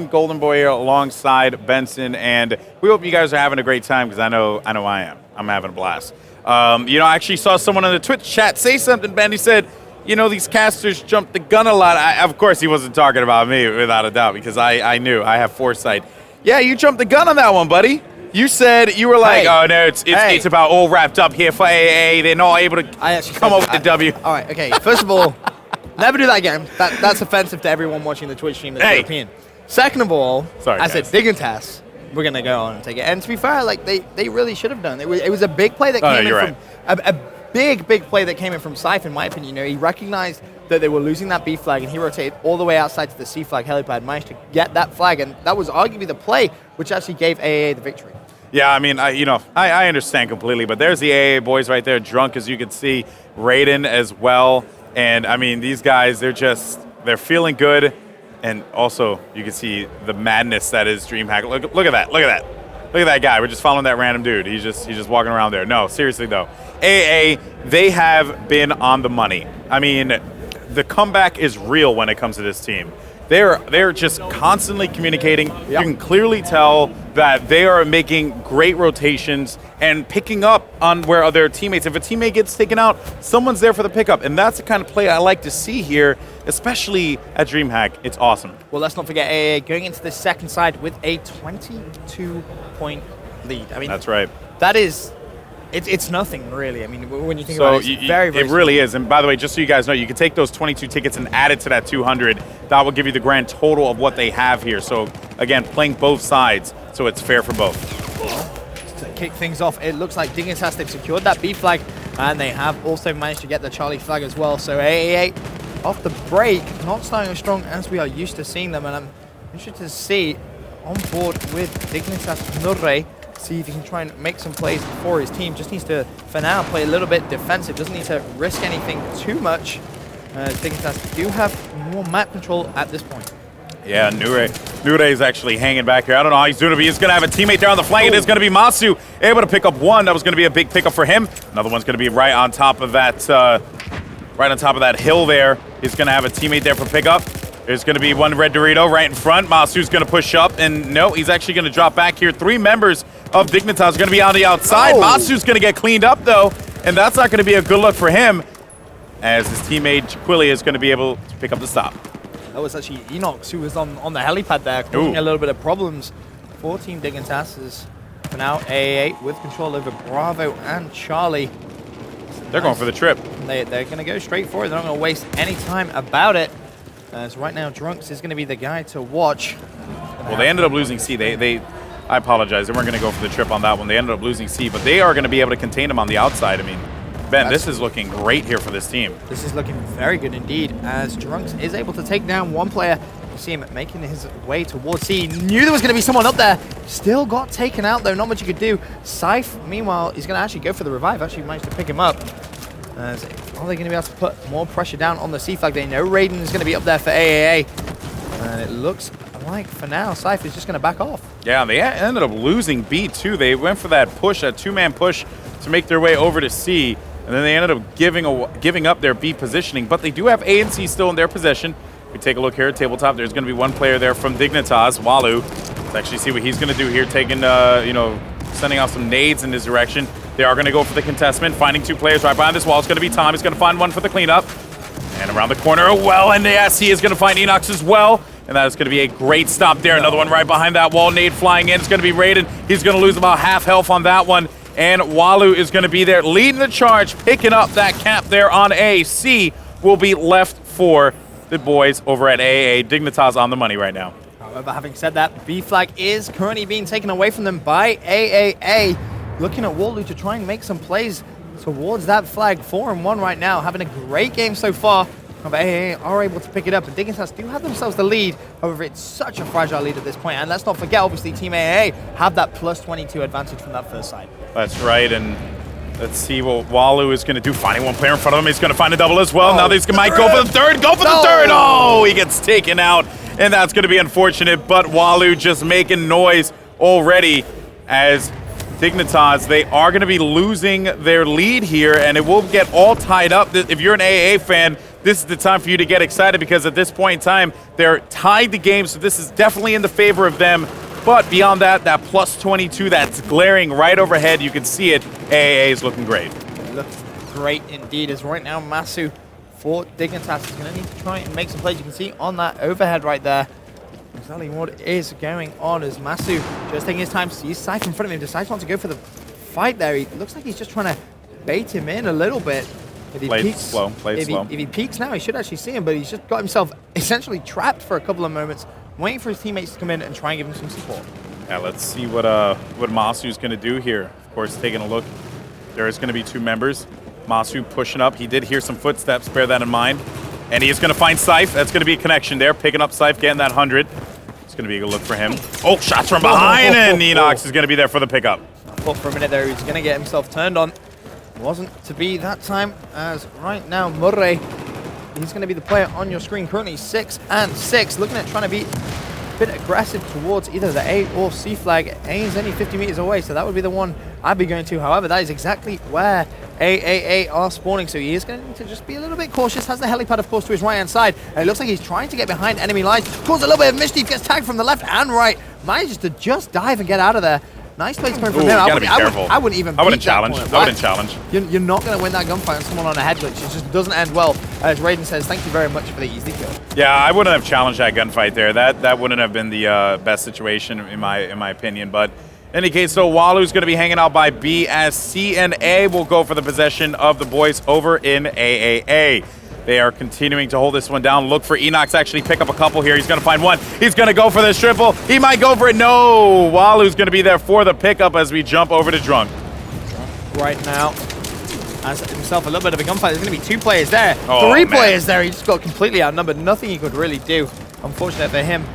Golden Boy here alongside Benson, and we hope you guys are having a great time because I know I am. I'm having a blast. I actually saw someone in the Twitch chat say something, Ben. He said, these casters jump the gun a lot. Of course, he wasn't talking about me, without a doubt, because I knew. I have foresight. Yeah, you jumped the gun on that one, buddy. You said, you were like, oh, no, it's about all wrapped up here for aAa. They're not able to come up with the W. All right, okay. First of all, never do that again. That's offensive to everyone watching the Twitch stream that's European. Second of all, I said Dignitas, we're going to go on and take it. And to be fair, they really should have done. It was a big play that came in from a big play that came in from Syph, in my opinion. He recognized that they were losing that B flag, and he rotated all the way outside to the C flag helipad, managed to get that flag, and that was arguably the play which actually gave aAa the victory. Yeah, I mean, I understand completely, but there's the aAa boys right there, drunk, as you can see, Raiden as well. And I mean, these guys, they're feeling good. And also, you can see the madness that is Dreamhack. Look at that. Look at that guy. We're just following that random dude. He's just walking around there. No, seriously though. aAa, they have been on the money. I mean, the comeback is real when it comes to this team. They're just constantly communicating. Yep. You can clearly tell that they are making great rotations and picking up on where other teammates, if a teammate gets taken out, someone's there for the pickup. And that's the kind of play I like to see here, especially at Dreamhack. It's awesome. Well, let's not forget aAa going into the second side with a 22-point lead. I mean, that's right. That is... It's nothing, really. I mean, when you think about it, it's very It really is. And by the way, just so you guys know, you can take those 22 tickets and add it to that 200. That will give you the grand total of what they have here. So, again, playing both sides, so it's fair for both. To kick things off, it looks like Dignitas, they've secured that B flag, and they have also managed to get the Charlie flag as well. So aAa, off the break, not starting as strong as we are used to seeing them, and I'm interested to see on board with Dignitas Nurre, see if he can try and make some plays for his team. Just needs to, for now, play a little bit defensive. Doesn't need to risk anything too much. Dignitas do have more map control at this point. Yeah, Nure is actually hanging back here. I don't know how he's doing it, but he's going to have a teammate there on the flank. It is going to be Masu, able to pick up one. That was going to be a big pickup for him. Another one's going to be right on top of that hill there. He's going to have a teammate there for pickup. There's going to be one red Dorito right in front. Masu's going to push up, and no, he's actually going to drop back here. 3 members of Dignitas are going to be on the outside. Masu's going to get cleaned up, though, and that's not going to be a good look for him, as his teammate Quilly is going to be able to pick up the stop. That was actually Enox who was on the helipad there, causing a little bit of problems for Team Dignitas. As for now, aAa with control over Bravo and Charlie. They're going for the trip. They're going to go straight for it. They're not going to waste any time about it. As right now, Drunks is going to be the guy to watch. Well, they ended up losing C. I apologize. They weren't going to go for the trip on that one. They ended up losing C, but they are going to be able to contain him on the outside. I mean, Ben, this is looking great here for this team. This is looking very good indeed, as Drunks is able to take down one player. You see him making his way towards C. Knew there was going to be someone up there. Still got taken out, though. Not much you could do. Syph, meanwhile, is going to actually go for the revive. Actually managed to pick him up. Are they going to be able to put more pressure down on the C flag? They know Raiden is going to be up there for aAa. And it looks like, for now, Syph is just going to back off. Yeah, they ended up losing B, too. They went for that push, that 2-man push, to make their way over to C. And then they ended up giving up their B positioning. But they do have A and C still in their possession. If we take a look here at tabletop, there's going to be one player there from Dignitas, Walu. Let's actually see what he's going to do here, taking, sending out some nades in his direction. They are going to go for the contestment, finding 2 players right behind this wall. It's going to be Tom. He's going to find one for the cleanup. And around the corner, and yes, he is going to find Enox as well. And that is going to be a great stop there. Another one right behind that wall. Nade flying in. It's going to be Raiden. He's going to lose about half health on that one. And Walu is going to be there, leading the charge, picking up that cap there on A. C will be left for the boys over at aAa. Dignitas on the money right now. However, having said that, B flag is currently being taken away from them by aAa. Looking at Walu to try and make some plays towards that flag. 4-1 right now, having a great game so far. But aAa are able to pick it up, and Dignitas do have themselves the lead. However, it's such a fragile lead at this point. And let's not forget, obviously, Team aAa have that plus 22 advantage from that first side. That's right, and let's see what Walu is going to do. Finding one player in front of him, he's going to find a double as well. Now they might go for the third. Go for the third! Oh, he gets taken out, and that's going to be unfortunate. But Walu just making noise already as Dignitas, they are going to be losing their lead here, and it will get all tied up. If you're an aAa fan, this is the time for you to get excited because at this point in time, they're tied the game, so this is definitely in the favor of them. But beyond that, that plus 22 that's glaring right overhead, you can see it. aAa is looking great. It looks great indeed, as right now Masu for Dignitas is going to need to try and make some plays. You can see on that overhead right there exactly what is going on as Masu just taking his time. Sees Scythe in front of him. Decides not to go for the fight there. He looks like he's just trying to bait him in a little bit. If he Played peeks, slow, played slow. If he peeks now, he should actually see him, but he's just got himself essentially trapped for a couple of moments, waiting for his teammates to come in and try and give him some support. Yeah, let's see what Masu's going to do here. Of course, taking a look, there is going to be 2 members. Masu pushing up. He did hear some footsteps, bear that in mind. And he is going to find Scythe. That's going to be a connection there. Picking up Scythe, getting that 100. It's going to be a good look for him. Oh, shots from behind, and Enox is going to be there for the pickup. Thought for a minute there he's going to get himself turned on. Wasn't to be that time, as right now Murray, he's going to be the player on your screen, currently 6 and 6, looking at trying to be a bit aggressive towards either the A or C flag. A is only 50 meters away, so that would be the one I'd be going to. However, that is exactly where aAa are spawning, so he is going to need to just be a little bit cautious. Has the helipad, of course, to his right-hand side, and it looks like he's trying to get behind enemy lines. Cause a little bit of mischief, gets tagged from the left and right, manages to just dive and get out of there. Nice place from him. I wouldn't even. I wouldn't challenge. I wouldn't challenge. You're not going to win that gunfight on someone on a head glitch. It just doesn't end well. As Raiden says, thank you very much for the easy kill. Yeah, I wouldn't have challenged that gunfight there. That wouldn't have been the best situation in my opinion. But in any case, so Walu's going to be hanging out by B as C and A will go for the possession of the boys over in aAa. They are continuing to hold this one down. Look for Enox actually pick up a couple here. He's going to find one. He's going to go for this triple. He might go for it. No! Walu's going to be there for the pickup as we jump over to Drunk. Right now, has himself a little bit of a gunfight. There's going to be 2 players there. Oh, 3 man. players there. He just got completely outnumbered. Nothing he could really do. Unfortunate for him.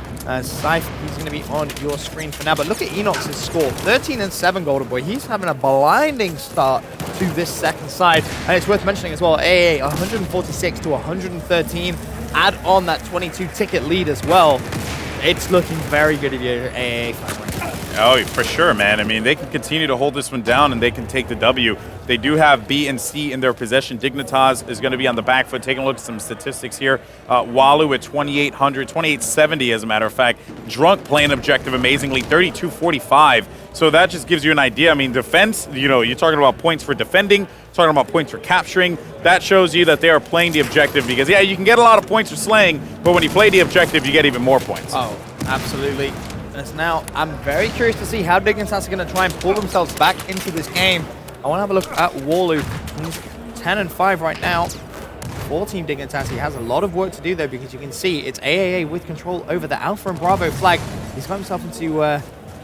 Scythe, he's going to be on your screen for now. But look at Enox's score. 13 and 7, Golden Boy. He's having a blinding start to this second side. And it's worth mentioning as well, aAa 146 to 113. Add on that 22 ticket lead as well. It's looking very good if you're aAa fan right now. Oh, for sure, man. I mean, they can continue to hold this one down and they can take the W. They do have B and C in their possession. Dignitas is going to be on the back foot. Taking a look at some statistics here. Walu at 2,800, 2,870 as a matter of fact. Drunk playing objective amazingly, 32-45. So that just gives you an idea. I mean, defense, you're talking about points for defending, talking about points for capturing. That shows you that they are playing the objective because, yeah, you can get a lot of points for slaying, but when you play the objective, you get even more points. Oh, absolutely. And now, I'm very curious to see how Dignitas are going to try and pull themselves back into this game. I want to have a look at Walu. He's 10 and 5 right now. For Team Dignitas, he has a lot of work to do though, because you can see it's aAa with control over the Alpha and Bravo flag. He's got himself into a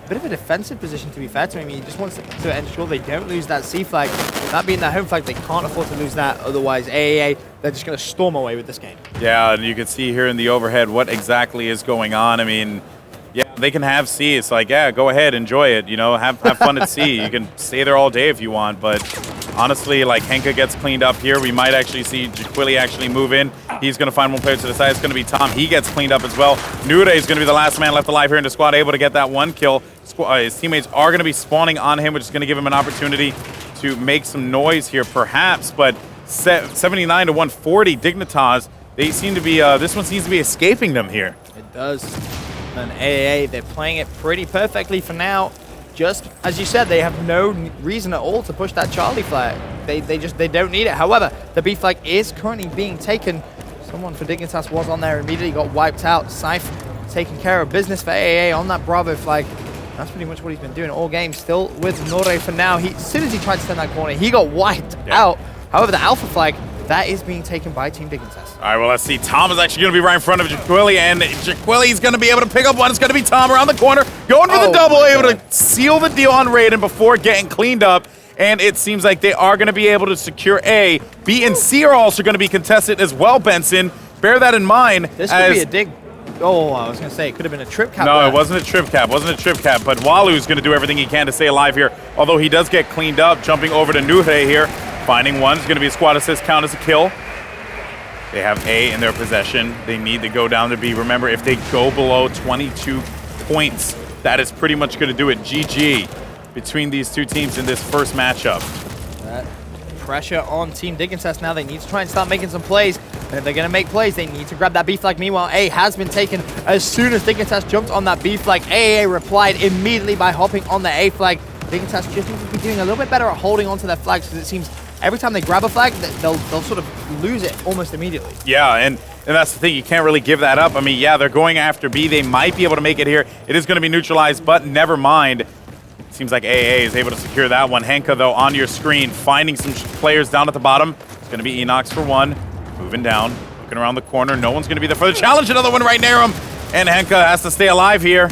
bit of a defensive position, to be fair to him. He just wants to ensure they don't lose that C flag. That being their home flag, they can't afford to lose that. Otherwise, aAa, they're just going to storm away with this game. Yeah, and you can see here in the overhead what exactly is going on. I mean, yeah, they can have C. It's like, yeah, go ahead, enjoy it. Have fun at C. You can stay there all day if you want. But honestly, like, Henka gets cleaned up here. We might actually see Jaquili actually move in. He's going to find one player to the side. It's going to be Tom. He gets cleaned up as well. Nure is going to be the last man left alive here in the squad, able to get that 1 kill. His teammates are going to be spawning on him, which is going to give him an opportunity to make some noise here, perhaps. But 79 to 140, Dignitas, they seem to be, this one seems to be escaping them here. It does. And aAa, they're playing it pretty perfectly for now. Just as you said, they have no reason at all to push that Charlie flag. They don't need it. However, the B flag is currently being taken. Someone for Dignitas was on there, immediately got wiped out. Scythe taking care of business for aAa on that Bravo flag. That's pretty much what he's been doing all game. Still with Nore for now. As soon as he tried to turn that corner, he got wiped out. However, the Alpha flag, that is being taken by Team Dignitas. All right, well, let's see. Tom is actually going to be right in front of Jaquili, and Jaquili's going to be able to pick up one. It's going to be Tom around the corner, going for the double, able to seal the deal on Raiden before getting cleaned up. And it seems like they are going to be able to secure A. B and C are also going to be contested as well, Benson. Bear that in mind. This could be a dig. Oh, I was going to say, it could have been a trip cap. No, there. it wasn't a trip cap. But Walu's going to do everything he can to stay alive here. Although he does get cleaned up, jumping over to Nuhe here. Finding one. It's going to be a squad assist, count as a kill. They have A in their possession. They need to go down to B. Remember, if they go below 22 points, that is pretty much going to do it. GG between these two teams in this first matchup. Pressure on Team Dignitas now. They need to try and start making some plays. And if they're going to make plays, they need to grab that B flag. Meanwhile, A has been taken as soon as Dignitas jumped on that B flag. aAa replied immediately by hopping on the A flag. Dignitas just needs to be doing a little bit better at holding onto their flags because it seems every time they grab a flag, they'll sort of lose it almost immediately. Yeah, and that's the thing. You can't really give that up. I mean, yeah, they're going after B. They might be able to make it here. It is going to be neutralized, but never mind. Seems like aAa is able to secure that one. Henka, though, on your screen, finding some players down at the bottom. It's going to be Enox for one. Moving down, looking around the corner. No one's going to be there for the challenge. Another one right near him. And Henka has to stay alive here.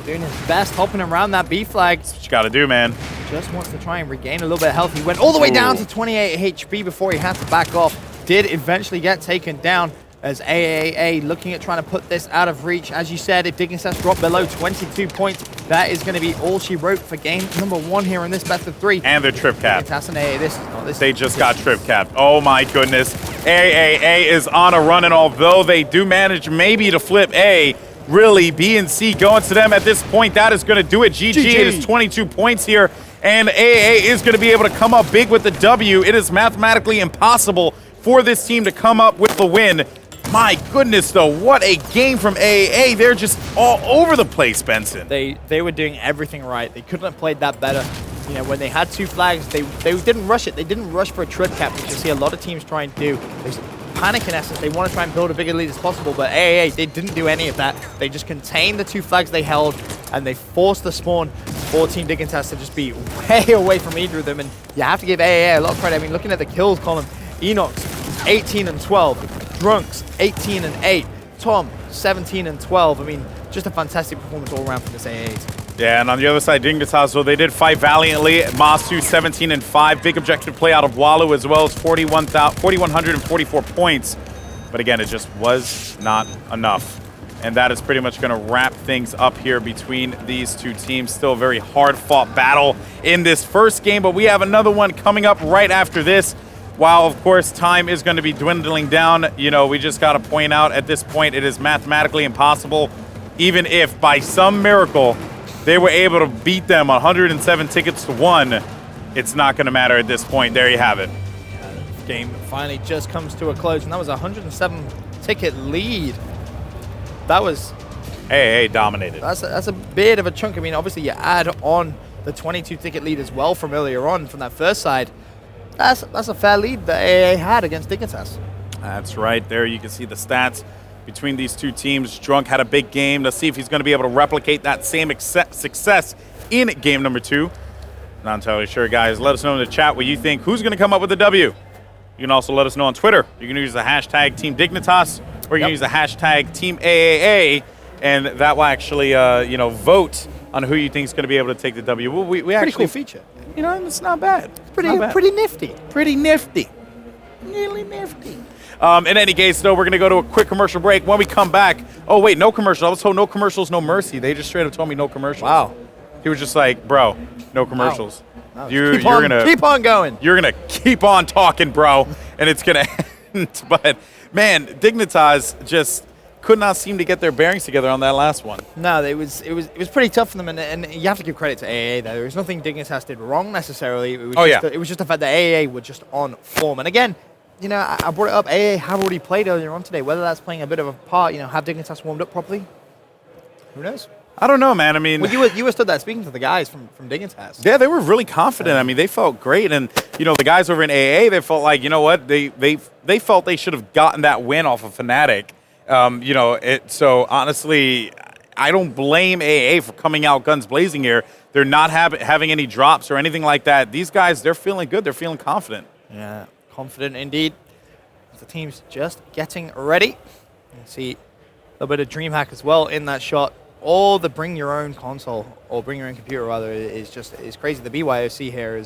Doing his best, hopping around that B flag. That's what you got to do, man. Just wants to try and regain a little bit of health. He went all the way down to 28 HP before he had to back off. Did eventually get taken down as aAa looking at trying to put this out of reach. As you said, if Dignitas drop below 22 points, that is going to be all she wrote for game number 1 here in this best of 3. And they're trip capped. Dignitas and aAa, they just got trip capped. Oh my goodness. aAa is on a run, and although they do manage maybe to flip A, really, B and C going to them at this point. That is going to do it. GG. It is 22 points here, and aAa is going to be able to come up big with the W. It is mathematically impossible for this team to come up with the win. My goodness, though, what a game from aAa. They're just all over the place, Benson. They were doing everything right. They couldn't have played that better. You know, when they had 2 flags, they didn't rush it. They didn't rush for a trip cap, which you see a lot of teams try and do. They panic in essence. They want to try and build a bigger lead as possible, but aAa, they didn't do any of that. They just contained the 2 flags they held, and they forced the spawn for Team Dignitas to just be way away from either of them. And you have to give aAa a lot of credit. I mean, looking at the kills column, Enox 18 and 12. Drunks, 18 and 8. Tom, 17 and 12. I mean, just a fantastic performance all around from this aAa team. Yeah, and on the other side, Dignitas, well, they did fight valiantly. Masu, 17 and 5. Big objective play out of Walu as well as 4,144 points. But again, it just was not enough. And that is pretty much going to wrap things up here between these two teams. Still a very hard-fought battle in this first game, but we have another one coming up right after this. While, of course, time is going to be dwindling down, you know, we just got to point out at this point it is mathematically impossible, even if by some miracle they were able to beat them 107 tickets to 1, it's not going to matter at this point. There you have it. Game finally just comes to a close, and that was a 107 ticket lead. That was... aAa dominated. That's a bit of a chunk. I mean, obviously you add on the 22 ticket lead as well from earlier on from that first side. That's a fair lead that aAa had against Dignitas. That's right. There you can see the stats between these two teams. Drunk had a big game. Let's see if he's going to be able to replicate that same success in game number 2. Not entirely sure, guys. Let us know in the chat what you think. Who's going to come up with the W? You can also let us know on Twitter. You can use the hashtag Team Dignitas, or you can use the hashtag Team aAa, and that will actually, vote on who you think is going to be able to take the W. Well, we pretty actually cool feature. You know, it's not bad. It's Pretty nifty. Pretty nifty. Really nifty. In any case, though, we're going to go to a quick commercial break. When we come back, oh, wait, no commercials. I was told no commercials, no mercy. They just straight up told me no commercials. Wow. He was just like, bro, no commercials. Wow. You're keep on going. You're going to keep on talking, bro, and it's going to end. But, man, Dignitas just could not seem to get their bearings together on that last one. No, it was pretty tough for them, and you have to give credit to aAa, though. There was nothing Dignitas did wrong, necessarily. It was just the fact that aAa were just on form. And again, you know, I brought it up, aAa have already played earlier on today. Whether that's playing a bit of a part, you know, have Dignitas warmed up properly? Who knows? I don't know, man. I mean... Well, you were stood there speaking to the guys from Dignitas. Yeah, they were really confident. I mean, they felt great. And, you know, the guys over in aAa, they felt like, you know what, they felt they should have gotten that win off of Fnatic. So honestly, I don't blame aAa for coming out guns blazing here. They're not having any drops or anything like that. These guys, they're feeling good. They're feeling confident. Yeah, confident indeed. The team's just getting ready. You see a little bit of Dreamhack as well in that shot. All the bring your own console, or bring your own computer rather, is crazy. The BYOC here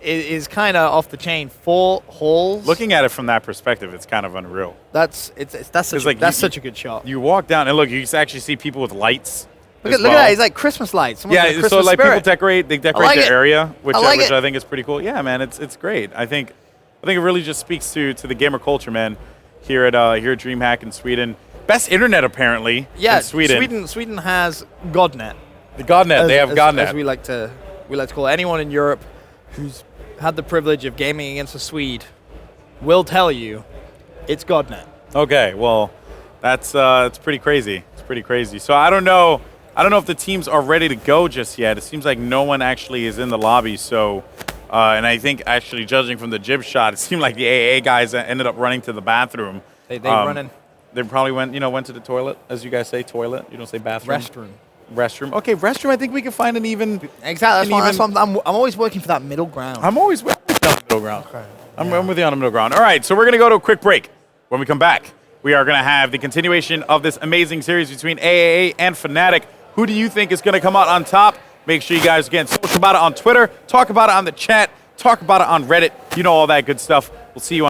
is kind of off the chain. 4 holes. Looking at it from that perspective, it's kind of unreal. That's such a good shot. You walk down and look, you can actually see people with lights. Look at that! It's like Christmas lights. Yeah, so like spirit. people decorate their area, which I think is pretty cool. Yeah, man, it's great. I think it really just speaks to the gamer culture, man. Here at DreamHack in Sweden, best internet apparently. Yeah, in Sweden. Sweden has Godnet. The Godnet. They have Godnet. As we like to call it. Anyone in Europe who's had the privilege of gaming against a Swede will tell you It's Godnet. Okay, well, that's pretty crazy. It's pretty crazy. So I don't know if the teams are ready to go just yet. It seems like no one actually is in the lobby. So, and I think actually judging from the jib shot, it seemed like the aAa guys ended up running to the bathroom. They running. They probably went to the toilet, as you guys say, toilet. You don't say bathroom. Restroom. Okay, restroom. I think we can find an even. Exactly. That's why I'm always working for that middle ground. I'm always with you on the middle ground. Okay. I'm with you on the middle ground. All right, so we're gonna go to a quick break. When we come back, we are gonna have the continuation of this amazing series between aAa and Fnatic. Who do you think is gonna come out on top? Make sure you guys again social about it on Twitter, talk about it on the chat, talk about it on Reddit. You know all that good stuff. We'll see you on.